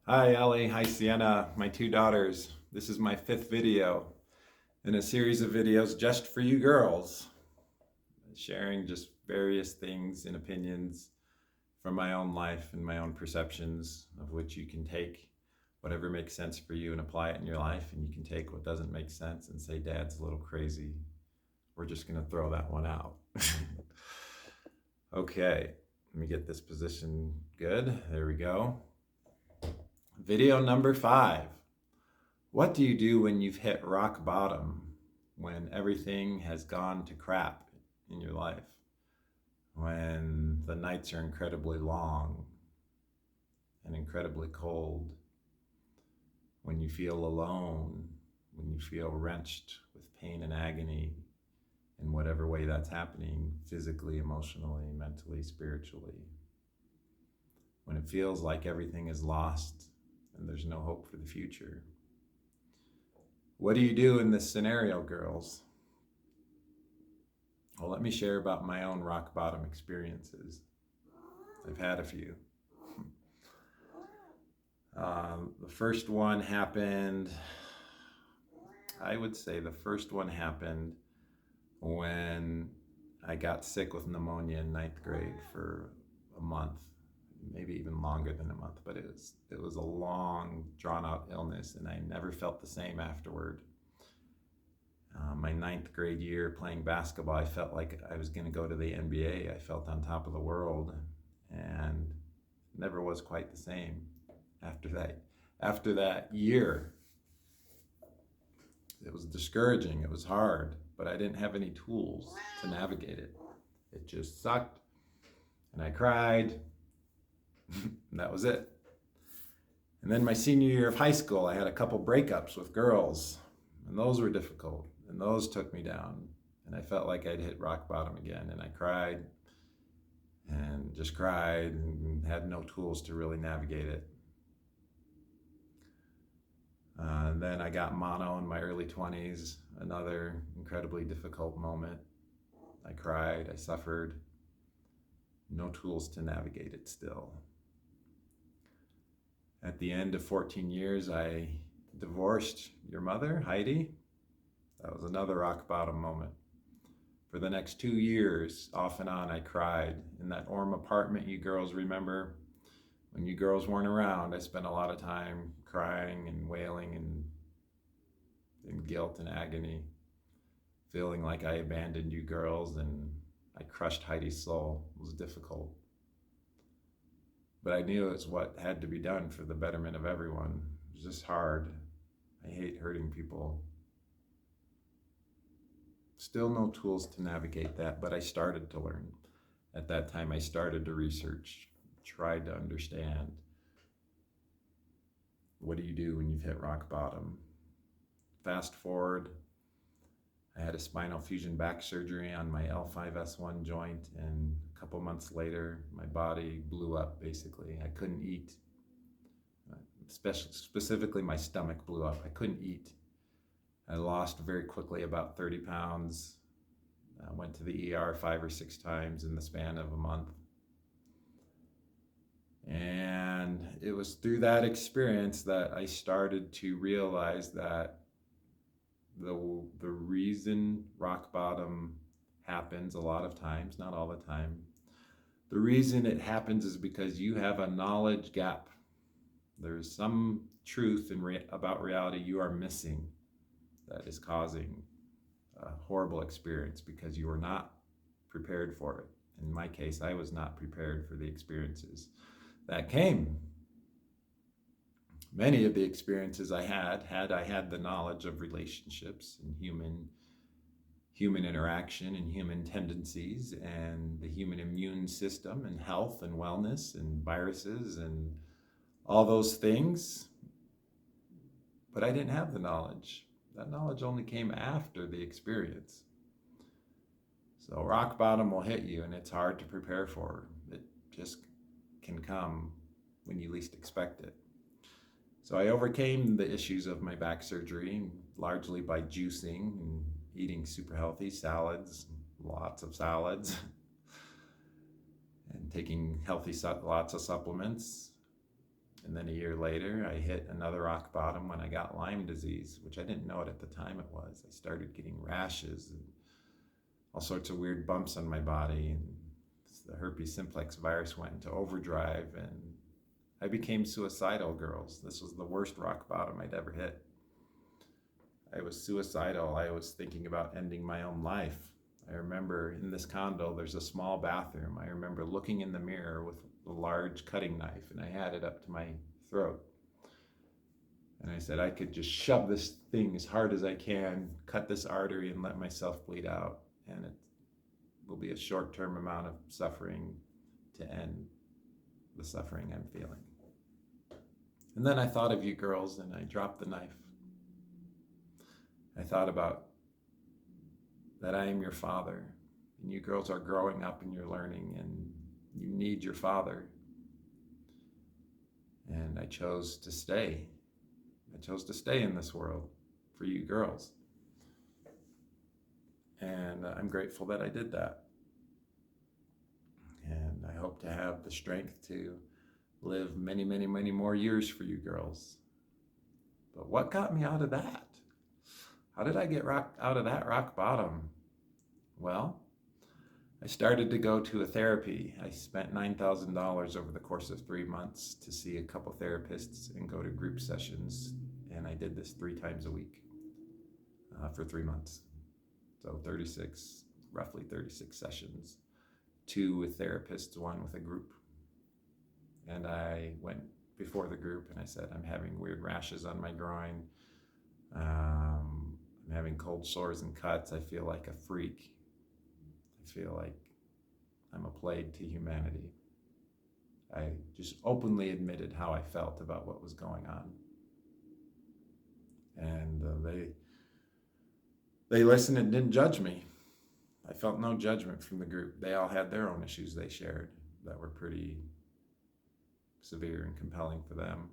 Hi Ellie, hi Sienna, my two daughters. This is my fifth video in a series of videos just for you girls, sharing just various things and opinions from my own life and my own perceptions, of which you can take whatever makes sense for you and apply it in your life, and you can take what doesn't make sense and say, Dad's a little crazy. We're just going to throw that one out. Okay, let me get this position good. There we go. Video number 5. What do you do when you've hit rock bottom? When everything has gone to crap in your life? When the nights are incredibly long and incredibly cold? When you feel alone? When you feel wrenched with pain and agony in whatever way that's happening, physically, emotionally, mentally, spiritually? When it feels like everything is lost and there's no hope for the future? What do you do in this scenario, girls? Well, let me share about my own rock bottom experiences. I've had a few. The first one happened, I would say the first one happened when I got sick with pneumonia in ninth grade for a month, maybe even longer than a month, but it was a long, drawn out illness, and I never felt the same afterward. My ninth grade year playing basketball, I felt like I was going to go to the NBA. I felt on top of the world, and never was quite the same after that. After that year, it was discouraging. It was hard, but I didn't have any tools to navigate it. It just sucked, and I cried, and that was it. And then my senior year of high school, I had a couple breakups with girls, and those were difficult, and those took me down. And I felt like I'd hit rock bottom again, and I cried and just cried and had no tools to really navigate it. And then I got mono in my early 20s, another incredibly difficult moment. I cried, I suffered, no tools to navigate it still. At the end of 14 years, I divorced your mother, Heidi. That was another rock bottom moment. For the next 2 years, off and on, I cried. In that Orm apartment, you girls remember, when you girls weren't around, I spent a lot of time crying and wailing and in guilt and agony, feeling like I abandoned you girls and I crushed Heidi's soul. It was difficult. But I knew it was what had to be done for the betterment of everyone. It was just hard. I hate hurting people. Still no tools to navigate that, but I started to learn. At that time, I started to research, tried to understand. What do you do when you've hit rock bottom? Fast forward, I had a spinal fusion back surgery on my L5S1 joint, and a couple months later, my body blew up basically. I couldn't eat. Specifically, my stomach blew up. I couldn't eat. I lost very quickly about 30 pounds. I went to the ER 5 or 6 times in the span of a month. And it was through that experience that I started to realize that the reason rock bottom happens a lot of times, not all the time, the reason it happens is because you have a knowledge gap. There's some truth about reality you are missing that is causing a horrible experience because you were not prepared for it. In my case, I was not prepared for the experiences that came. Many of the experiences I had the knowledge of relationships and human interaction and human tendencies and the human immune system and health and wellness and viruses and all those things, but I didn't have the knowledge. That knowledge only came after the experience. So rock bottom will hit you, and it's hard to prepare for. It just can come when you least expect it. So I overcame the issues of my back surgery largely by juicing and eating super healthy salads, lots of salads, and taking lots of supplements. And then a year later, I hit another rock bottom when I got Lyme disease, which I didn't know it at the time it was. I started getting rashes and all sorts of weird bumps on my body. And the herpes simplex virus went into overdrive, and I became suicidal, girls. This was the worst rock bottom I'd ever hit. I was suicidal. I was thinking about ending my own life. I remember in this condo, there's a small bathroom. I remember looking in the mirror with a large cutting knife, and I had it up to my throat. And I said, I could just shove this thing as hard as I can, cut this artery, and let myself bleed out. And it will be a short-term amount of suffering to end the suffering I'm feeling. And then I thought of you girls, and I dropped the knife. I thought about that I am your father, and you girls are growing up and you're learning, and you need your father. And I chose to stay. I chose to stay in this world for you girls. And I'm grateful that I did that. And I hope to have the strength to live many, many, many more years for you girls. But what got me out of that? How did I get out of that rock bottom? Well, I started to go to a therapy. I spent $9,000 over the course of 3 months to see a couple therapists and go to group sessions. And I did this 3 times a week for 3 months. So roughly 36 sessions, 2 with therapists, 1 with a group. And I went before the group and I said, I'm having weird rashes on my groin. I'm having cold sores and cuts. I feel like a freak. I feel like I'm a plague to humanity. I just openly admitted how I felt about what was going on. And they listened and didn't judge me. I felt no judgment from the group. They all had their own issues they shared that were pretty severe and compelling for them.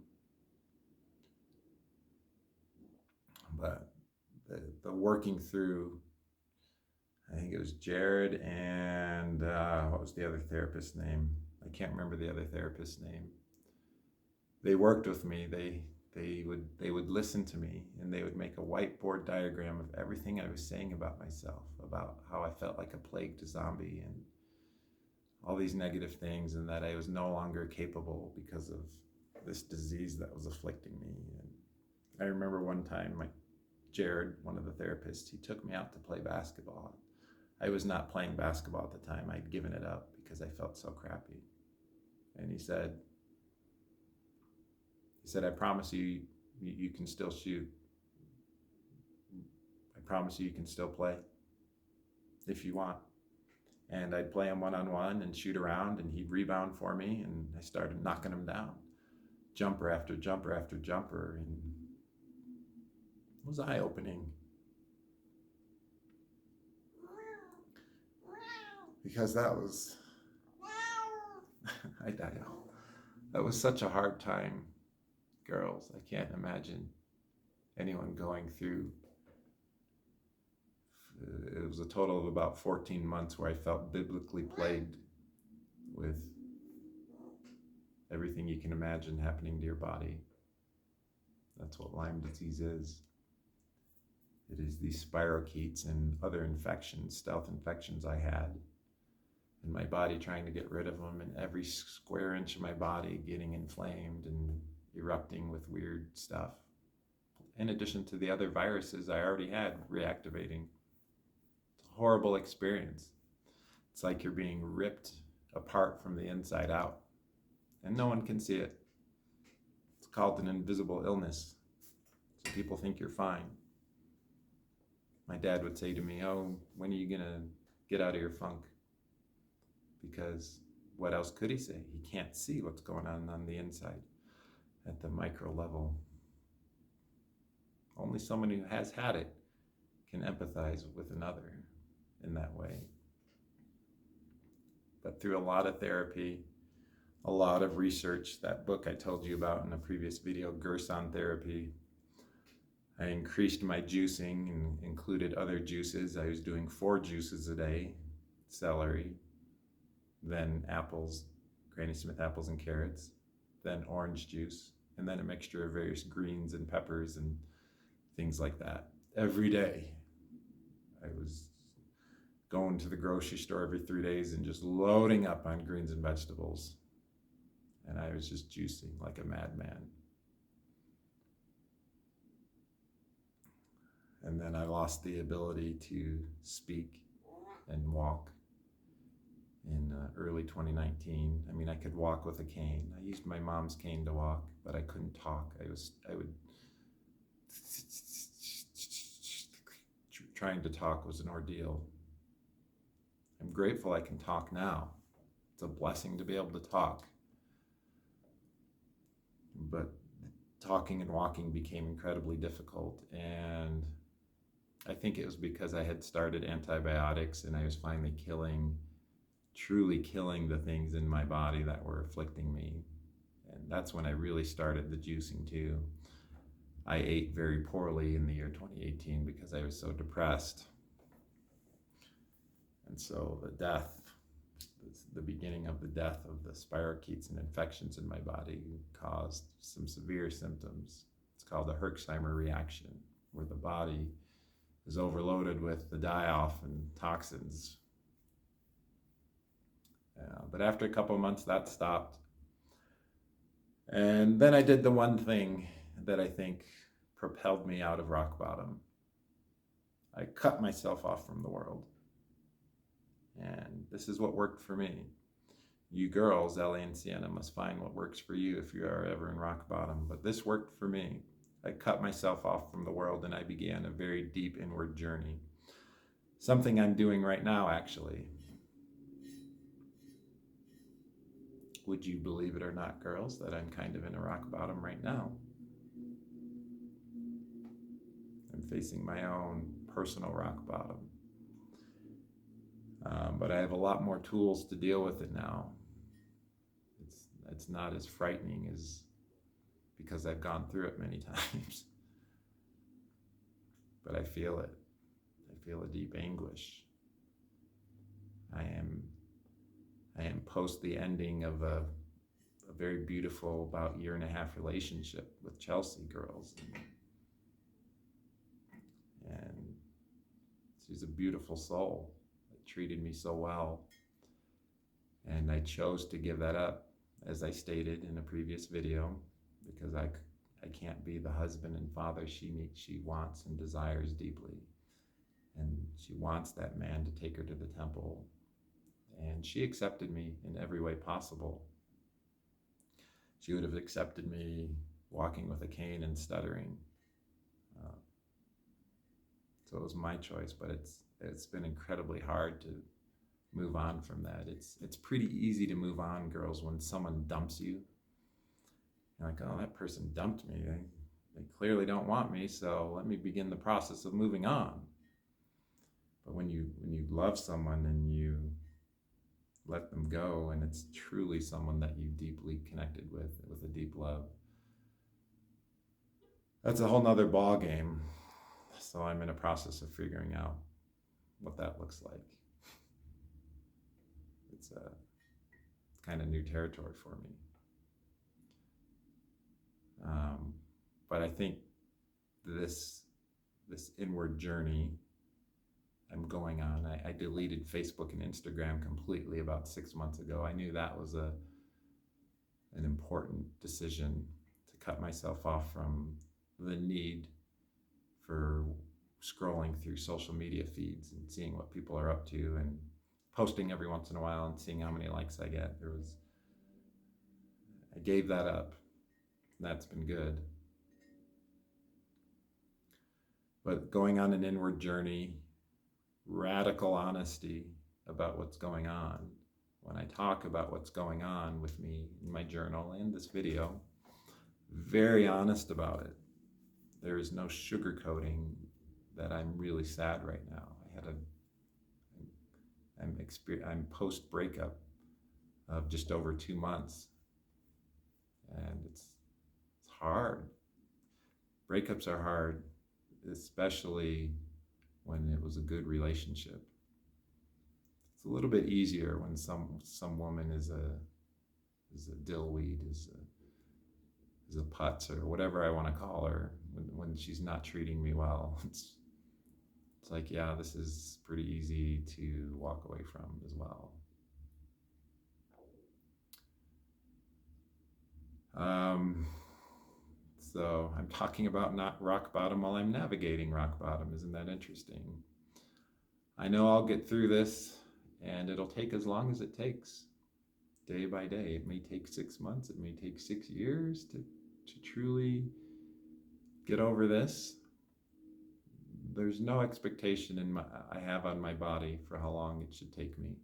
But the working through, I think it was Jared and what was the other therapist's name? I can't remember the other therapist's name. They worked with me. They would listen to me, and they would make a whiteboard diagram of everything I was saying about myself, about how I felt like a plagued zombie and all these negative things, and that I was no longer capable because of this disease that was afflicting me. And I remember one time, Jared, one of the therapists, he took me out to play basketball. I was not playing basketball at the time. I'd given it up because I felt so crappy. And he said, I promise you, you can still shoot. I promise you can still play if you want. And I'd play him one-on-one and shoot around, and he'd rebound for me, and I started knocking him down. Jumper after jumper after jumper, and it was eye-opening. Because that was, that was such a hard time, girls. I can't imagine anyone going through. It was a total of about 14 months where I felt biblically plagued with everything you can imagine happening to your body. That's what Lyme disease is. It is these spirochetes and other infections, stealth infections I had, and my body trying to get rid of them, and every square inch of my body getting inflamed and erupting with weird stuff. In addition to the other viruses I already had reactivating. It's a horrible experience. It's like you're being ripped apart from the inside out, and no one can see it. It's called an invisible illness. So people think you're fine. My dad would say to me, oh, when are you going to get out of your funk? Because what else could he say? He can't see what's going on the inside at the micro level. Only someone who has had it can empathize with another in that way. But through a lot of therapy, a lot of research, that book I told you about in a previous video, Gerson Therapy, I increased my juicing and included other juices. I was doing 4 juices a day, celery, then apples, Granny Smith apples and carrots, then orange juice, and then a mixture of various greens and peppers and things like that. Every day, I was going to the grocery store every 3 days and just loading up on greens and vegetables. And I was just juicing like a madman. And then I lost the ability to speak and walk in early 2019. I mean, I could walk with a cane. I used my mom's cane to walk, but I couldn't talk. I would, trying to talk was an ordeal. I'm grateful I can talk now. It's a blessing to be able to talk. But talking and walking became incredibly difficult, and I think it was because I had started antibiotics and I was finally truly killing the things in my body that were afflicting me. And that's when I really started the juicing too. I ate very poorly in the year 2018 because I was so depressed. And so the beginning of the death of the spirochetes and infections in my body caused some severe symptoms. It's called the Herxheimer reaction, where the body is overloaded with the die-off and toxins. But after a couple of months, that stopped. And then I did the one thing that I think propelled me out of rock bottom. I cut myself off from the world. And this is what worked for me. You girls, Ellie and Sienna, must find what works for you if you are ever in rock bottom. But this worked for me. I cut myself off from the world and I began a very deep inward journey. Something I'm doing right now, actually. Would you believe it or not, girls, that I'm kind of in a rock bottom right now? I'm facing my own personal rock bottom. But I have a lot more tools to deal with it now. It's not as frightening as because I've gone through it many times. But I feel it. I feel a deep anguish. I am post the ending of a very beautiful, about 1.5 year relationship with Chelsea girls. And she's a beautiful soul. It treated me so well. And I chose to give that up, as I stated in a previous video, because I can't be the husband and father she wants and desires deeply. And she wants that man to take her to the temple. And she accepted me in every way possible. She would have accepted me walking with a cane and stuttering. So it was my choice, but it's been incredibly hard to move on from that. It's pretty easy to move on, girls, when someone dumps you. You're like, oh, that person dumped me. They clearly don't want me, so let me begin the process of moving on. But when you love someone and you let them go, and it's truly someone that you deeply connected with a deep love, that's a whole nother ball game. So I'm in a process of figuring out what that looks like. It's kind of new territory for me. But I think this inward journey I'm going on, I deleted Facebook and Instagram completely about 6 months ago. I knew that was an important decision, to cut myself off from the need for scrolling through social media feeds and seeing what people are up to and posting every once in a while and seeing how many likes I get. I gave that up. That's been good. But going on an inward journey, radical honesty about what's going on. When I talk about what's going on with me in my journal and this video, very honest about it. There is no sugarcoating that I'm really sad right now. I'm post breakup of just over 2 months, and it's hard. Breakups are hard, especially when it was a good relationship. It's a little bit easier when some woman is a dillweed, is is a putz or whatever I want to call her when she's not treating me well. It's like, yeah, this is pretty easy to walk away from as well. So I'm talking about not rock bottom while I'm navigating rock bottom. Isn't that interesting? I know I'll get through this, and it'll take as long as it takes, day by day. It may take 6 months, it may take 6 years to truly get over this. There's no expectation I have on my body for how long it should take me.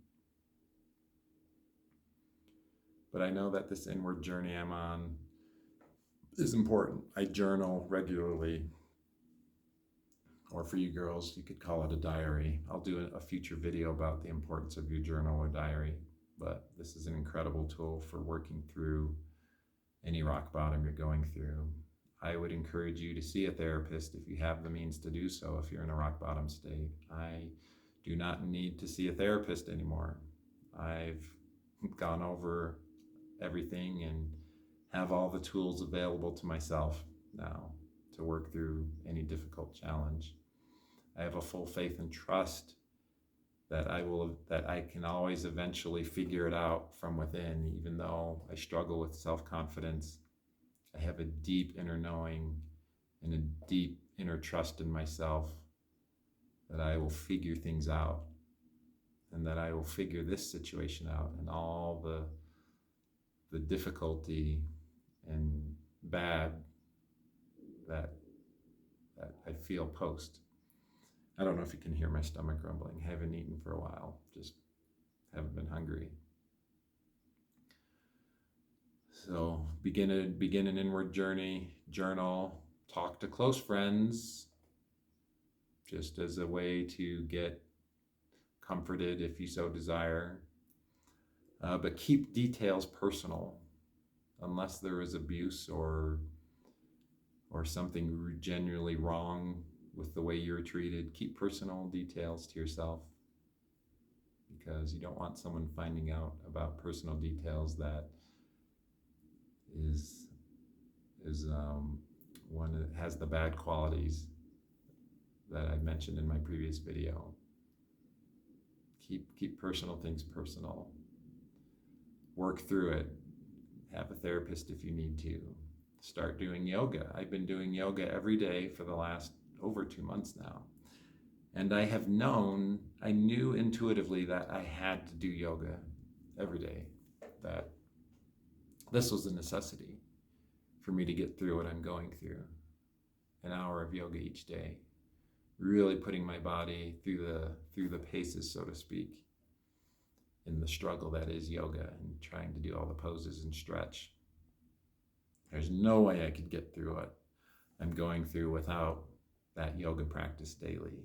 But I know that this inward journey I'm on is important. I journal regularly, or for you girls, you could call it a diary. I'll do a future video about the importance of your journal or diary, but this is an incredible tool for working through any rock bottom you're going through. I would encourage you to see a therapist if you have the means to do so, if you're in a rock bottom state. I do not need to see a therapist anymore. I've gone over everything and have all the tools available to myself now to work through any difficult challenge. I have a full faith and trust that I can always eventually figure it out from within. Even though I struggle with self-confidence, I have a deep inner knowing and a deep inner trust in myself that I will figure things out, and that I will figure this situation out and all the difficulty and bad that I feel post. I don't know if you can hear my stomach grumbling. I haven't eaten for a while, just haven't been hungry. So begin an inward journey, journal, talk to close friends, just as a way to get comforted if you so desire. But keep details personal, unless there is abuse or something genuinely wrong with the way you're treated. Keep personal details to yourself, because you don't want someone finding out about personal details that is one that has the bad qualities that I mentioned in my previous video. Keep personal things personal. Work through it. Have a therapist if you need to. Start doing yoga. I've been doing yoga every day for the last over 2 months now. And I knew intuitively that I had to do yoga every day, that this was a necessity for me to get through what I'm going through. An hour of yoga each day, really putting my body through the paces, so to speak, in the struggle that is yoga, and trying to do all the poses and stretch. There's no way I could get through what I'm going through without that yoga practice daily.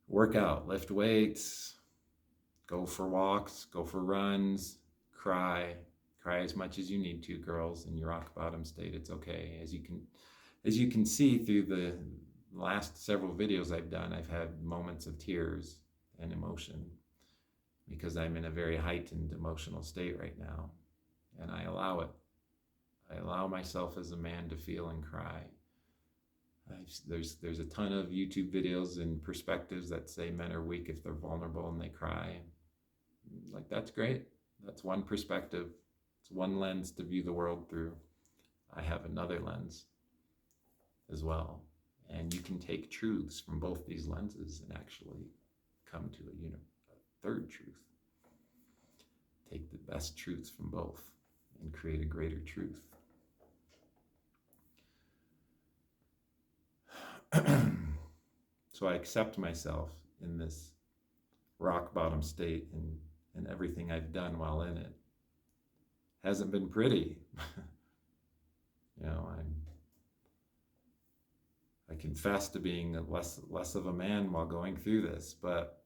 Work out, lift weights, go for walks, go for runs, cry as much as you need to, girls, in your rock bottom state. It's okay. As you can see through the last several videos I've done, I've had moments of tears and emotion, because I'm in a very heightened emotional state right now, and I allow it. I allow myself as a man to feel and cry. There's a ton of YouTube videos and perspectives that say men are weak if they're vulnerable and they cry. Like, that's great. That's one perspective. It's one lens to view the world through. I have another lens as well. And you can take truths from both these lenses and actually come to a third truth. Take the best truths from both and create a greater truth. So I accept myself in this rock bottom state, and everything I've done while in it hasn't been pretty. I confess to being less of a man while going through this, but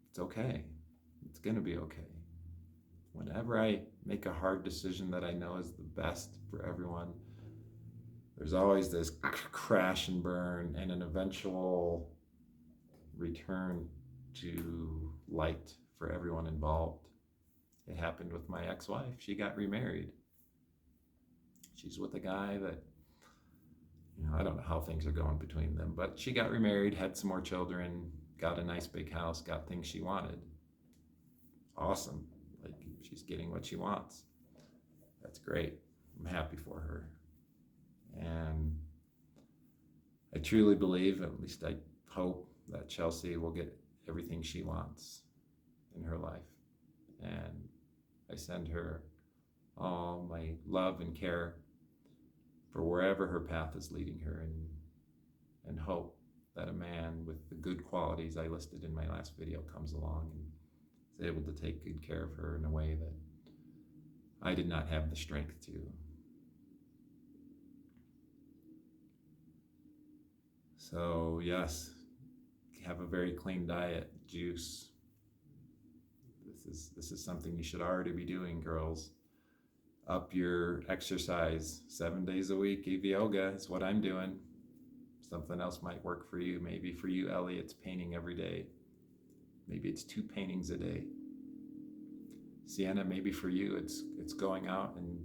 it's okay. It's gonna be okay. Whenever I make a hard decision that I know is the best for everyone, there's always this crash and burn and an eventual return to light for everyone involved. It happened with my ex-wife. She got remarried. She's with a guy that, I don't know how things are going between them, but she got remarried, had some more children, got a nice big house, got things she wanted. Awesome. Like, she's getting what she wants. That's great. I'm happy for her. And I truly believe, at least I hope, that Chelsea will get everything she wants in her life. And I send her all my love and care for wherever her path is leading her, and hope that a man with the good qualities I listed in my last video comes along and is able to take good care of her in a way that I did not have the strength to. So yes, have a very clean diet, juice. This is something you should already be doing, girls. Up your exercise 7 days a week. EV yoga is what I'm doing. Something else might work for you. Maybe for you, Ellie, it's painting every day. Maybe it's 2 paintings a day. Sienna, maybe for you, it's going out and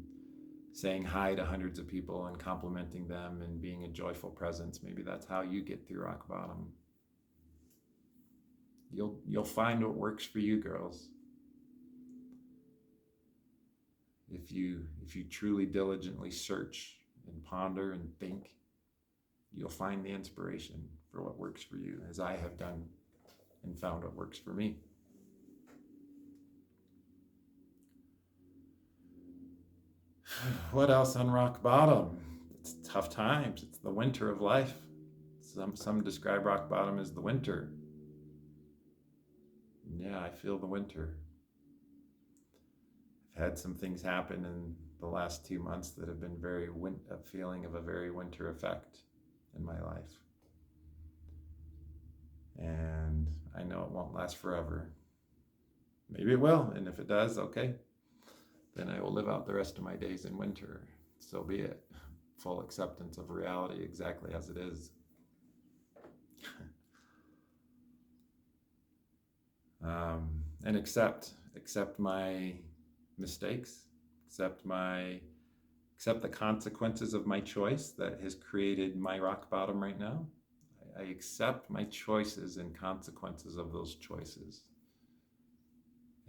saying hi to hundreds of people and complimenting them and being a joyful presence. Maybe that's how you get through rock bottom. You'll find what works for you, girls. If you truly diligently search and ponder and think, you'll find the inspiration for what works for you, as I have done and found what works for me. What else on rock bottom? It's tough times. It's the winter of life. Some describe rock bottom as the winter. Yeah, I feel the winter. I've had some things happen in the last 2 months that have been a feeling of a very winter effect in my life. And I know it won't last forever. Maybe it will, and if it does, okay. Then I will live out the rest of my days in winter. So be it. Full acceptance of reality exactly as it is. And accept my mistakes, accept the consequences of my choice that has created my rock bottom right now. I accept my choices and consequences of those choices.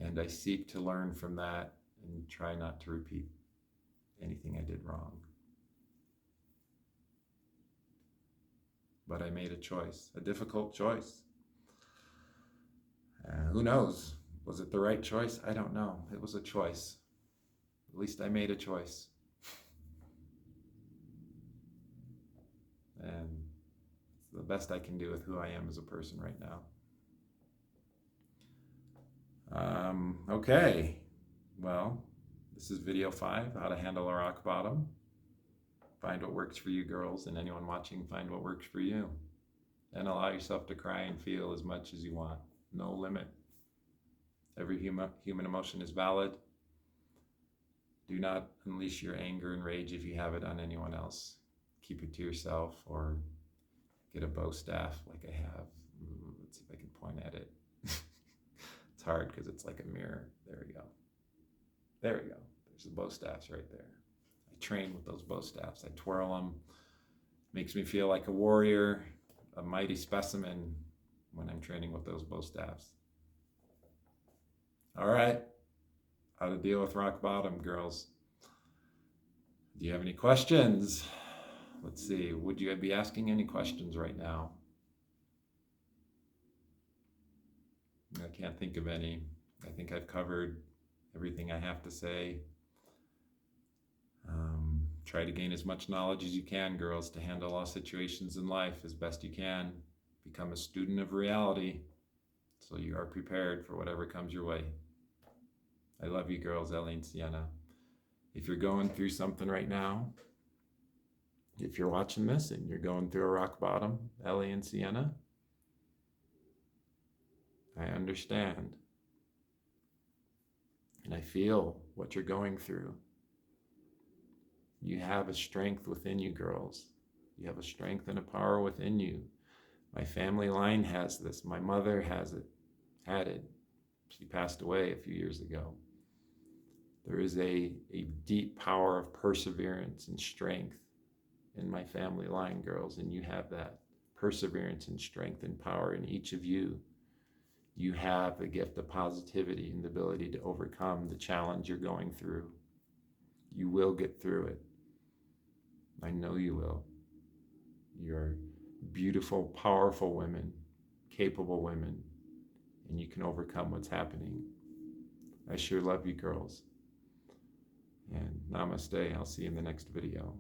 And I seek to learn from that and try not to repeat anything I did wrong. But I made a choice, a difficult choice. Who knows? Was it the right choice? I don't know. It was a choice. At least I made a choice. And it's the best I can do with who I am as a person right now. Okay. Well, this is video 5, how to handle a rock bottom. Find what works for you, girls, and anyone watching, find what works for you. And allow yourself to cry and feel as much as you want. No limit. Every human emotion is valid. Do not unleash your anger and rage if you have it on anyone else. Keep it to yourself, or get a bow staff like I have. Let's see if I can point at it. It's hard because it's like a mirror. There we go. There we go. There's the bow staffs right there. I train with those bow staffs. I twirl them. Makes me feel like a warrior, a mighty specimen when I'm training with those bow staffs. All right. How to deal with rock bottom, girls. Do you have any questions? Let's see. Would you be asking any questions right now? I can't think of any. I think I've covered everything I have to say. Try to gain as much knowledge as you can, girls, to handle all situations in life as best you can. Become a student of reality so you are prepared for whatever comes your way. I love you, girls, Ellie and Sienna. If you're going through something right now, if you're watching this and you're going through a rock bottom, Ellie and Sienna, I understand. And I feel what you're going through. You have a strength within you, girls. You have a strength and a power within you. My family line has this. My mother had it. She passed away a few years ago. There is a deep power of perseverance and strength in my family line, girls, and you have that perseverance and strength and power in each of you. You have the gift of positivity and the ability to overcome the challenge you're going through. You will get through it. I know you will. You're beautiful, powerful women, capable women, and you can overcome what's happening. I sure love you, girls. And namaste. I'll see you in the next video.